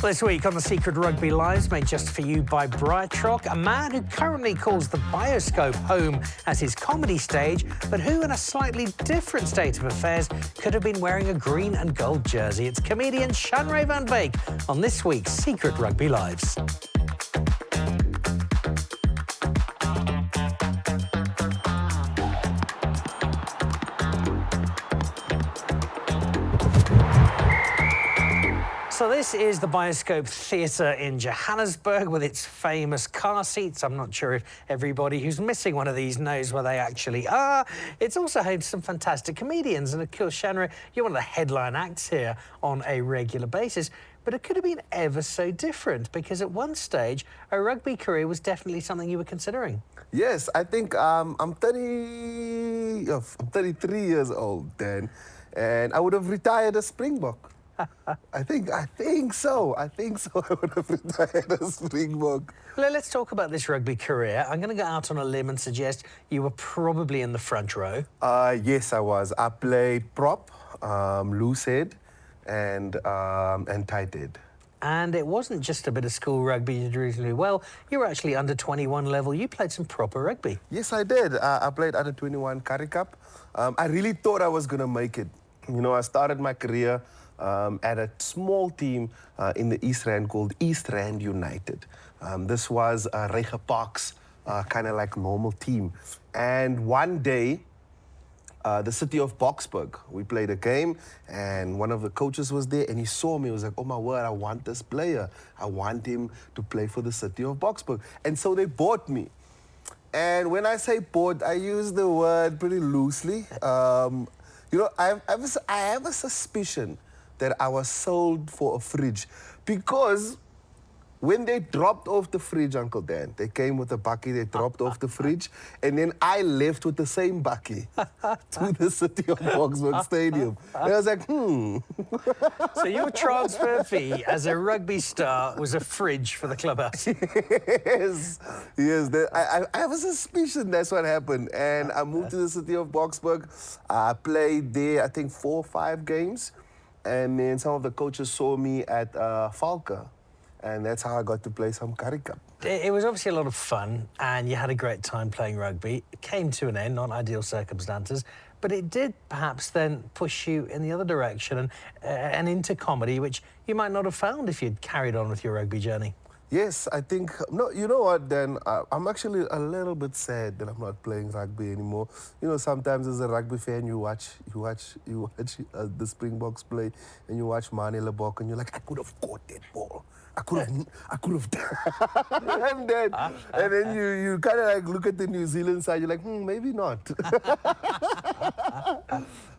This week on the Secret Rugby Lives, made just for you by BrightRock, a man who currently calls the Bioscope home as his comedy stage, but who, in a slightly different state of affairs, could have been wearing a green and gold jersey. It's comedian Shanray van Wyk on this week's Secret Rugby Lives. So this is the Bioscope Theatre in Johannesburg with its famous car seats. I'm not sure if everybody who's missing one of these knows where they actually are. It's also home to some fantastic comedians. And of course, Shanray, you're one of the headline acts here on a regular basis. But it could have been ever so different because at one stage, a rugby career was definitely something you were considering. Yes, I think I'm 33 years old then, and I would have retired as Springbok. I think so. I would have retired as Springbok. Let's talk about this rugby career. I'm going to go out on a limb and suggest you were probably in the front row. Yes, I was. I played prop, loose head, and tight head. And it wasn't just a bit of school rugby you did reasonably well. You were actually under 21 level. You played some proper rugby. Yes, I did. I played under 21 Currie Cup. I really thought I was going to make it. You know, I started my career at a small team in the East Rand called East Rand United. This was Rega Park's kind of like normal team. And one day, the city of Boksburg, we played a game and one of the coaches was there and he saw me. He was like, oh my word, I want this player. I want him to play for the city of Boksburg. And so they bought me. And when I say bought, I use the word pretty loosely. You know, I have a suspicion that I was sold for a fridge because when they dropped off the fridge, Uncle Dan, they came with a bakkie, they dropped off the fridge, and then I left with the same bakkie to the city of Boksburg Stadium. And I was like, So your transfer fee as a rugby star was a fridge for the clubhouse? Yes. I have a suspicion that's what happened. And I moved to the city of Boksburg. I played there, I think, 4 or 5 games. And then some of the coaches saw me at Falca. And that's how I got to play some Currie Cup. It was obviously a lot of fun, and you had a great time playing rugby. It came to an end, not ideal circumstances, but it did perhaps then push you in the other direction and into comedy, which you might not have found if you'd carried on with your rugby journey. Yes, I think, no, you know what, Dan? I'm actually a little bit sad that I'm not playing rugby anymore. You know, sometimes as a rugby fan, you watch the Springboks play, and you watch Mane Lebok, and you're like, I could have caught that ball. I could have and then you kind of like look at the New Zealand side, you're like, maybe not.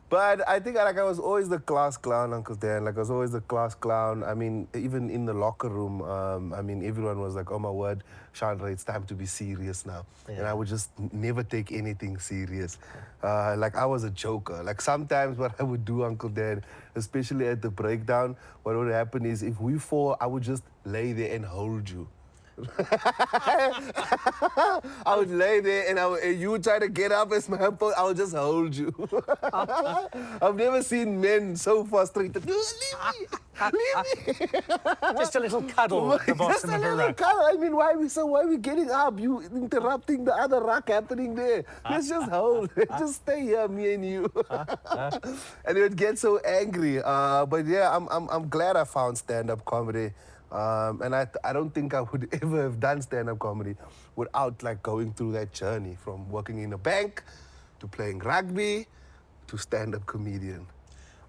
But I think like I was always the class clown, Uncle Dan. Like I was always the class clown. I mean, even in the locker room, I mean, everyone was like, oh my word, Shanray, it's time to be serious now. Yeah. And I would just never take anything serious. Like I was a joker. Like sometimes what I would do, Uncle Dan, especially at the breakdown, what would happen is if we fall, I would just lay there and hold you. I would lay there and you would try to get up as my help, I would just hold you. I've never seen men so frustrated. Leave me! Leave me! Just a little cuddle at the bottom of the ruck. Cuddle. I mean, why are we getting up? You interrupting the other ruck happening there. Let's just hold. Just stay here, me and you. And it would get so angry. But yeah, I'm glad I found stand-up comedy. And I don't think I would ever have done stand-up comedy without like going through that journey from working in a bank to playing rugby to stand-up comedian.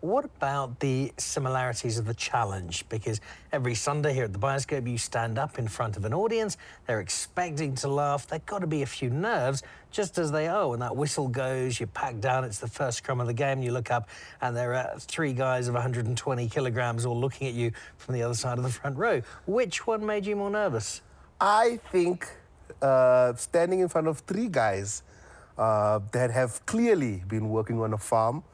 What about the similarities of the challenge? Because every Sunday here at the Bioscope, you stand up in front of an audience. They're expecting to laugh. There've got to be a few nerves, just as they are. When that whistle goes, you pack down, it's the first scrum of the game, you look up, and there are 3 guys of 120 kilograms all looking at you from the other side of the front row. Which one made you more nervous? I think standing in front of 3 guys that have clearly been working on a farm,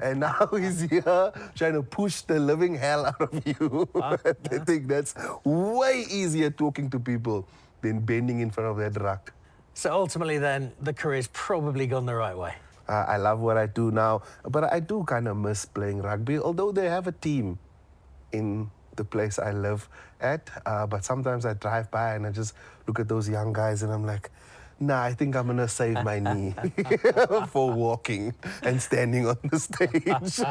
and now he's here trying to push the living hell out of you. I think that's way easier talking to people than bending in front of that ruck. So ultimately then, the career's probably gone the right way. I love what I do now, but I do kind of miss playing rugby, although they have a team in the place I live at. But sometimes I drive by and I just look at those young guys and I'm like, nah, I think I'm gonna save my knee for walking and standing on the stage.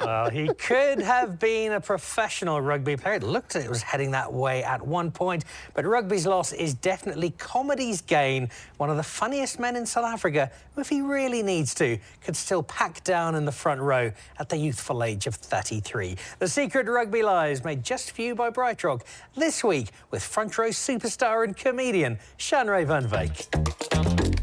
Well, he could have been a professional rugby player. It looked like it was heading that way at one point. But rugby's loss is definitely comedy's gain. One of the funniest men in South Africa, who, if he really needs to, could still pack down in the front row at the youthful age of 33. The Secret Rugby Lives, made just for you by BrightRock, this week with front row superstar and comedian Shanray van Wyk.